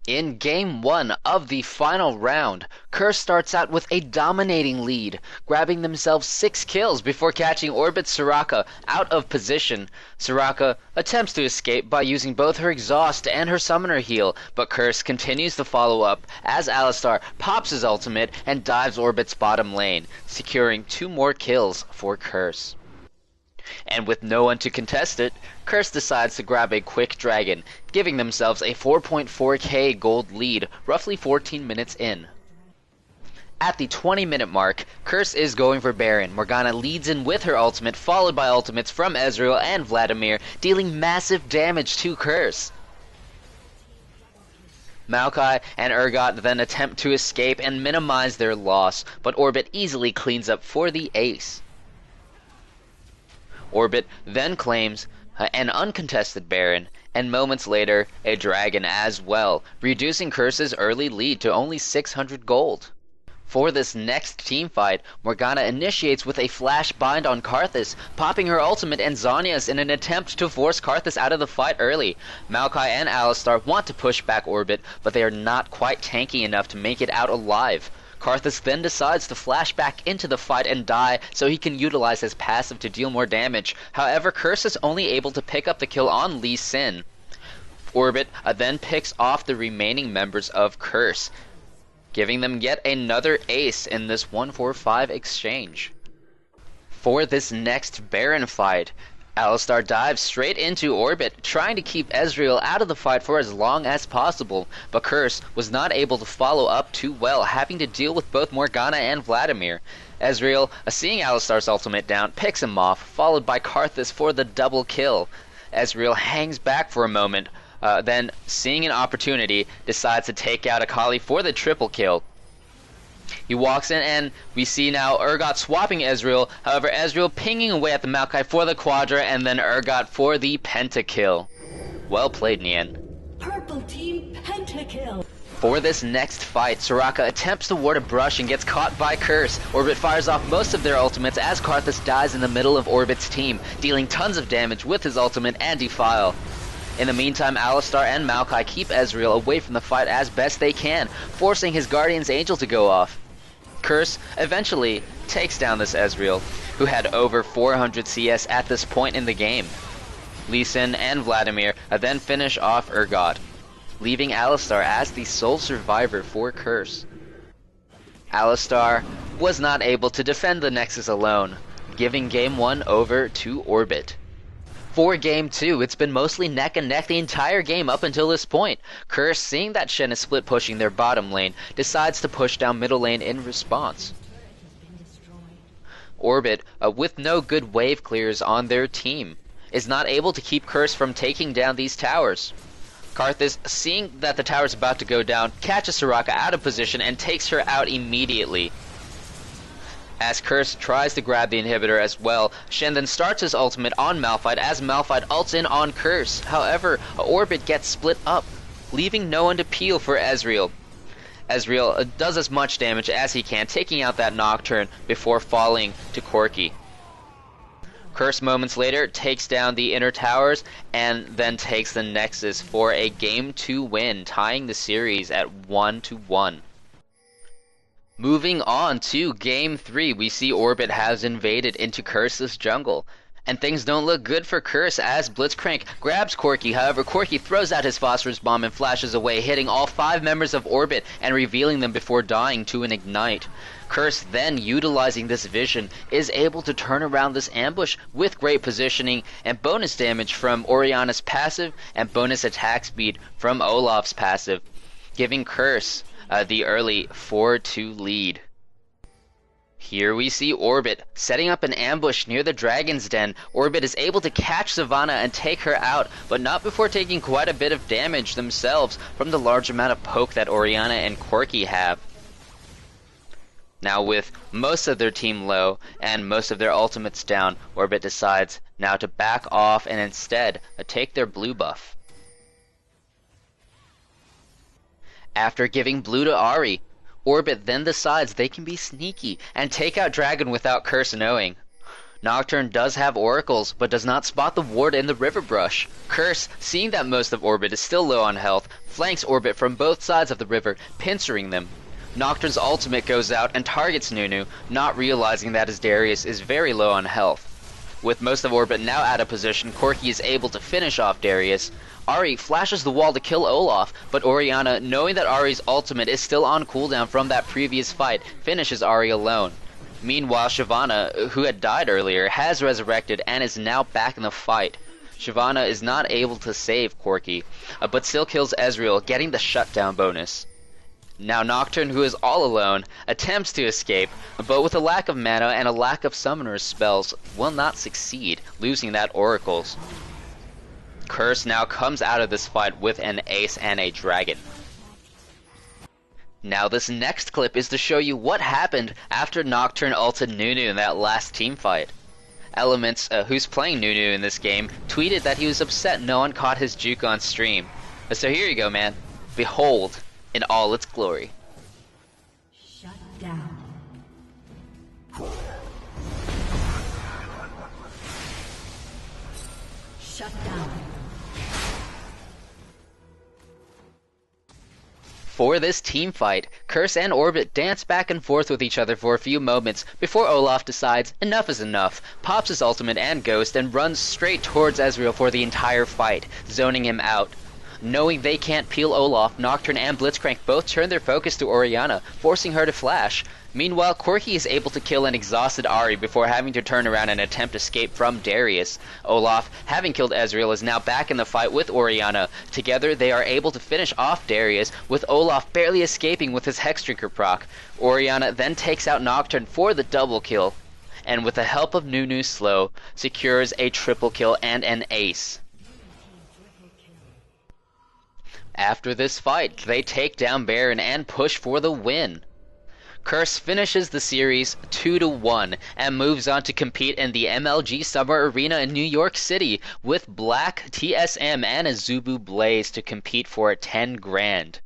In Game 1 of the final round, Curse starts out with a dominating lead, grabbing themselves 6 kills before catching Orbit Soraka out of position. Soraka attempts to escape by using both her exhaust and her summoner heal, but Curse continues to follow up as Alistar pops his ultimate and dives Orbit's bottom lane, securing 2 more kills for Curse. And with no one to contest it, Curse decides to grab a quick dragon, giving themselves a 4.4k gold lead roughly 14 minutes in. At the 20-minute mark, Curse is going for Baron. Morgana leads in with her ultimate, followed by ultimates from Ezreal and Vladimir, dealing massive damage to Curse. Maokai and Urgot then attempt to escape and minimize their loss, but Orbit easily cleans up for the ace. Orbit then claims an uncontested Baron, and moments later, a dragon as well, reducing Curse's early lead to only 600 gold. For this next teamfight, Morgana initiates with a flash bind on Karthus, popping her ultimate and Zhonya's in an attempt to force Karthus out of the fight early. Maokai and Alistar want to push back Orbit, but they are not quite tanky enough to make it out alive. Karthus then decides to flash back into the fight and die so he can utilize his passive to deal more damage. However, Curse is only able to pick up the kill on Lee Sin. Orbit then picks off the remaining members of Curse, giving them yet another ace in this 1-4-5 exchange. For this next Baron fight, Alistar dives straight into Orbit, trying to keep Ezreal out of the fight for as long as possible, but Curse was not able to follow up too well, having to deal with both Morgana and Vladimir. Ezreal, seeing Alistar's ultimate down, picks him off, followed by Karthus for the double kill. Ezreal hangs back for a moment, then, seeing an opportunity, decides to take out Akali for the triple kill. He walks in and we see now Urgot swapping Ezreal, however Ezreal pinging away at the Maokai for the Quadra and then Urgot for the pentakill. Well played, Nian. Purple team pentakill. For this next fight, Soraka attempts to ward a brush and gets caught by Curse. Orbit fires off most of their ultimates as Karthus dies in the middle of Orbit's team, dealing tons of damage with his ultimate and Defile. In the meantime, Alistar and Maokai keep Ezreal away from the fight as best they can, forcing his Guardian's Angel to go off. Curse eventually takes down this Ezreal, who had over 400 CS at this point in the game. Lee Sin and Vladimir then finish off Urgot, leaving Alistar as the sole survivor for Curse. Alistar was not able to defend the Nexus alone, giving Game 1 over to Orbit. For Game 2, it's been mostly neck and neck the entire game up until this point. Curse, seeing that Shen is split pushing their bottom lane, decides to push down middle lane in response. Orbit, with no good wave clears on their team, is not able to keep Curse from taking down these towers. Karthus, seeing that the tower's about to go down, catches Soraka out of position and takes her out immediately. As Curse tries to grab the inhibitor as well, Shen then starts his ultimate on Malphite as Malphite ults in on Curse. However, Orbit gets split up, leaving no one to peel for Ezreal. Ezreal does as much damage as he can, taking out that Nocturne before falling to Corki. Curse moments later takes down the inner towers and then takes the Nexus for a Game 2 win, tying the series at 1-1. Moving on to Game 3, we see Orbit has invaded into Curse's jungle. And things don't look good for Curse as Blitzcrank grabs Corki. However, Corki throws out his Phosphorus Bomb and flashes away, hitting all 5 members of Orbit and revealing them before dying to an Ignite. Curse then, utilizing this vision, is able to turn around this ambush with great positioning and bonus damage from Orianna's passive and bonus attack speed from Olaf's passive, giving Curse the early 4-2 lead. Here we see Orbit setting up an ambush near the Dragon's Den. Orbit is able to catch Savannah and take her out, but not before taking quite a bit of damage themselves from the large amount of poke that Orianna and Corki have. Now with most of their team low and most of their ultimates down, Orbit decides now to back off and instead take their blue buff. After giving blue to Ahri, Orbit then decides they can be sneaky and take out Dragon without Curse knowing. Nocturne does have oracles, but does not spot the ward in the river brush. Curse, seeing that most of Orbit is still low on health, flanks Orbit from both sides of the river, pincering them. Nocturne's ultimate goes out and targets Nunu, not realizing that his Darius is very low on health. With most of Orbit now out of position, Corki is able to finish off Darius. Ahri flashes the wall to kill Olaf, but Orianna, knowing that Ahri's ultimate is still on cooldown from that previous fight, finishes Ahri alone. Meanwhile, Shyvana, who had died earlier, has resurrected and is now back in the fight. Shyvana is not able to save Corki, but still kills Ezreal, getting the shutdown bonus. Now Nocturne, who is all alone, attempts to escape, but with a lack of mana and a lack of summoner's spells, will not succeed, losing that oracles. Curse now comes out of this fight with an ace and a dragon. Now this next clip is to show you what happened after Nocturne ulted Nunu in that last team fight. Elements, who's playing Nunu in this game, tweeted that he was upset no one caught his juke on stream. So here you go, man. Behold, in all its glory. Shut down. Shut down. For this team fight, Curse and Orbit dance back and forth with each other for a few moments before Olaf decides enough is enough, pops his ultimate and ghost, and runs straight towards Ezreal for the entire fight, zoning him out. Knowing they can't peel Olaf, Nocturne and Blitzcrank both turn their focus to Orianna, forcing her to flash. Meanwhile, Corki is able to kill an exhausted Ahri before having to turn around and attempt escape from Darius. Olaf, having killed Ezreal, is now back in the fight with Orianna. Together, they are able to finish off Darius, with Olaf barely escaping with his Hexdrinker proc. Orianna then takes out Nocturne for the double kill, and with the help of Nunu's slow, secures a triple kill and an ace. After this fight, they take down Baron and push for the win. Curse finishes the series 2-1 and moves on to compete in the MLG Summer Arena in New York City with Black, TSM, and Azubu Blaze to compete for 10 grand.